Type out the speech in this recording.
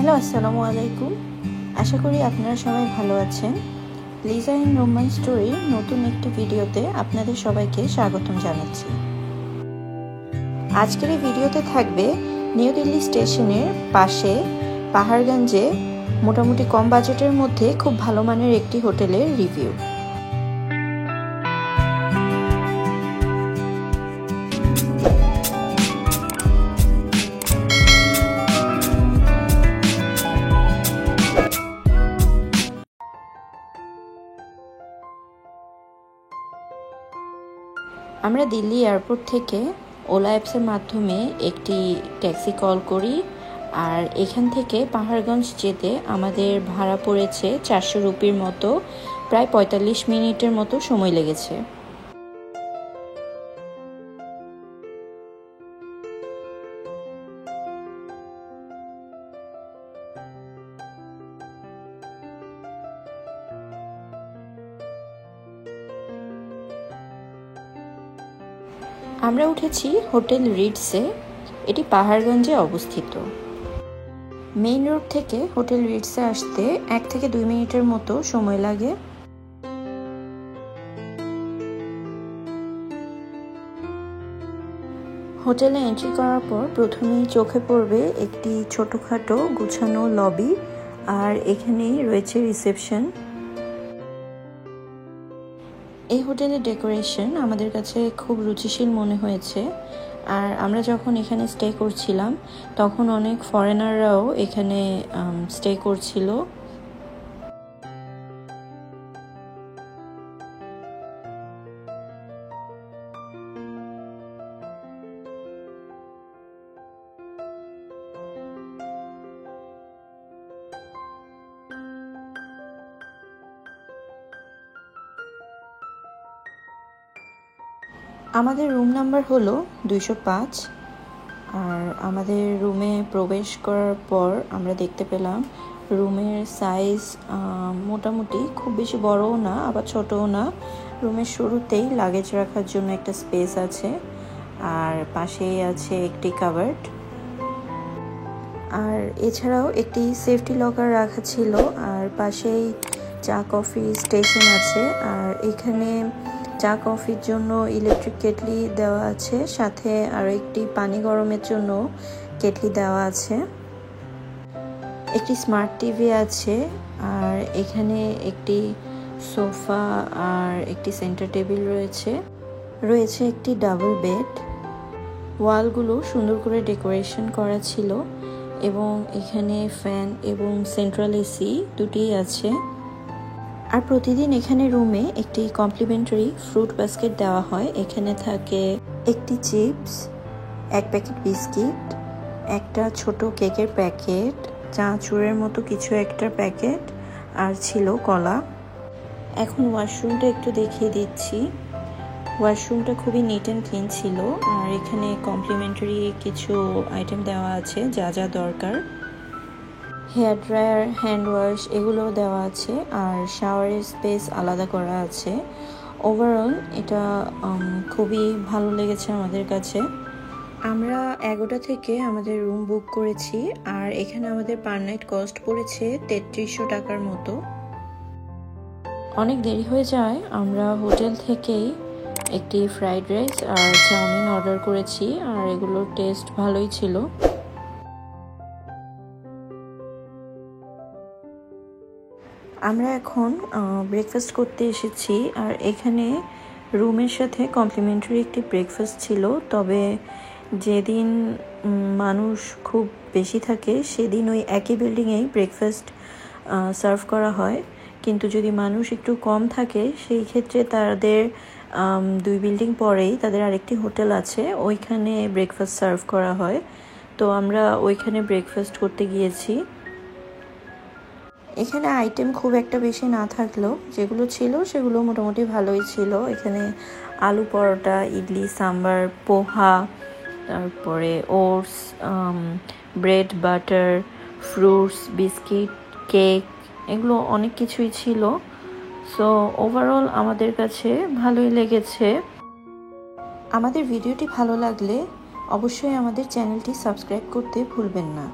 Hello, আসসালামু আলাইকুম। আশা করি আপনারা সবাই ভালো আছেন। লিজা ইন রোম্যান্স স্টোরির নতুন একটি ভিডিওতে আপনাদের সবাইকে স্বাগতম জানাচ্ছি। আজকের এই ভিডিওতে থাকবে নিউ দিল্লি স্টেশনের পাশে পাহাড়গঞ্জে মোটামুটি কম বাজেটের মধ্যে খুব ভালো মানের একটি হোটেলের রিভিউ। আমরা দিল্লি এয়ারপোর্ট থেকে ওলা অ্যাপসের মাধ্যমে একটি ট্যাক্সি কল করি, আর এখান থেকে পাহাড়গঞ্জ যেতে আমাদের ভাড়া পড়েছে 400 রুপির মতো। প্রায় 45 মিনিটের মতো সময় লেগেছে। আমরা উঠেছি হোটেল রিটসে। এটি পাহাড়গঞ্জে অবস্থিত। মেইন রোড থেকে হোটেল রিটসে আসতে 1 থেকে 2 মিনিটের মতো সময় লাগে। হোটেলে এন্ট্রি করার পর প্রথমেই চোখে পড়বে একটি ছোটখাটো গুছানো লবি, আর এখানেই রয়েছে রিসেপশন। এই হোটেলের ডেকোরেশন আমাদের কাছে খুব রুচিশীল মনে হয়েছে, আর আমরা যখন এখানে স্টে করছিলাম তখন অনেক ফরেনাররাও এখানে স্টে করছিল। আমাদের রুম নাম্বার হলো 205, আর আমাদের রুমে প্রবেশ করার পর আমরা দেখতে পেলাম রুমের সাইজ মোটামুটি খুব বেশি বড়ও না আবার ছোটও না। রুমের শুরুতেই লাগেজ রাখার জন্য একটা স্পেস আছে, আর পাশেই আছে একটি কাবার্ড, আর এছাড়াও একটি সেফটি লকার রাখা ছিল। আর পাশেই চা কফি স্টেশন আছে, আর এখানে চা কফির জন্য ইলেকট্রিক কেটলি দেওয়া আছে, সাথে আরও একটি পানি গরমের জন্য কেটলি দেওয়া আছে। একটি স্মার্ট টিভি আছে, আর এখানে একটি সোফা আর একটি সেন্টার টেবিল রয়েছে একটি ডাবল বেড। ওয়ালগুলো সুন্দর করে ডেকোরেশন করা ছিল, এবং এখানে ফ্যান এবং সেন্ট্রাল এসি দুটিই আছে। আর প্রতিদিন এখানে রুমে একটি কমপ্লিমেন্টারি ফ্রুট বাস্কেট দেওয়া হয়। এখানে থাকে একটি চিপস, 1 প্যাকেট বিস্কিট, একটা ছোট কেকের প্যাকেট, চানাচুরের মতো কিছু একটা প্যাকেট, আর ছিল কলা। এখন ওয়াশরুমটা একটু দেখিয়ে দিচ্ছি। ওয়াশরুমটা খুবই নিট অ্যান্ড ক্লিন ছিল, আর এখানে কমপ্লিমেন্টারি কিছু আইটেম দেওয়া আছে যা যা দরকার। হেয়ার ড্রায়ার, হ্যান্ড ওয়াশ এগুলোও দেওয়া আছে, আর শাওয়ারের স্পেস আলাদা করা আছে। ওভারঅল এটা খুবই ভালো লেগেছে আমাদের কাছে। আমরা 11টা থেকে আমাদের রুম বুক করেছি, আর এখানে আমাদের পার নাইট কস্ট পড়েছে 3300 টাকার মতো। অনেক দেরি হয়ে যায়, আমরা হোটেল থেকেই একটি ফ্রাইড রাইস আর চাউমিন অর্ডার করেছি, আর এগুলোর টেস্ট ভালোই ছিল। আমরা এখন ব্রেকফাস্ট করতে এসেছি, আর এখানে রুমের সাথে কমপ্লিমেন্টারি একটি ব্রেকফাস্ট ছিল। তবে যেদিন মানুষ খুব বেশি থাকে সেদিন ওই একই বিল্ডিংয়েই ব্রেকফাস্ট সার্ভ করা হয়, কিন্তু যদি মানুষ একটু কম থাকে সেই ক্ষেত্রে তাদের 2 বিল্ডিং পরেই তাদের আরেকটি হোটেল আছে, ওইখানে ব্রেকফাস্ট সার্ভ করা হয়। তো আমরা ওইখানে ব্রেকফাস্ট করতে গিয়েছি। এখানে আইটেম খুব একটা বেশি না থাকলেও যেগুলো ছিল সেগুলো মোটামুটি ভালোই ছিল। এখানে আলু পরোটা, ইডলি, সাম্বার, পোহা, তারপরে oats, bread, butter, fruits, biscuit, cake, এগুলো অনেক কিছুই ছিল। সো ওভারঅল আমাদের কাছে ভালোই লেগেছে। আমাদের ভিডিওটি ভালো লাগলে অবশ্যই আমাদের চ্যানেলটি সাবস্ক্রাইব করতে ভুলবেন না।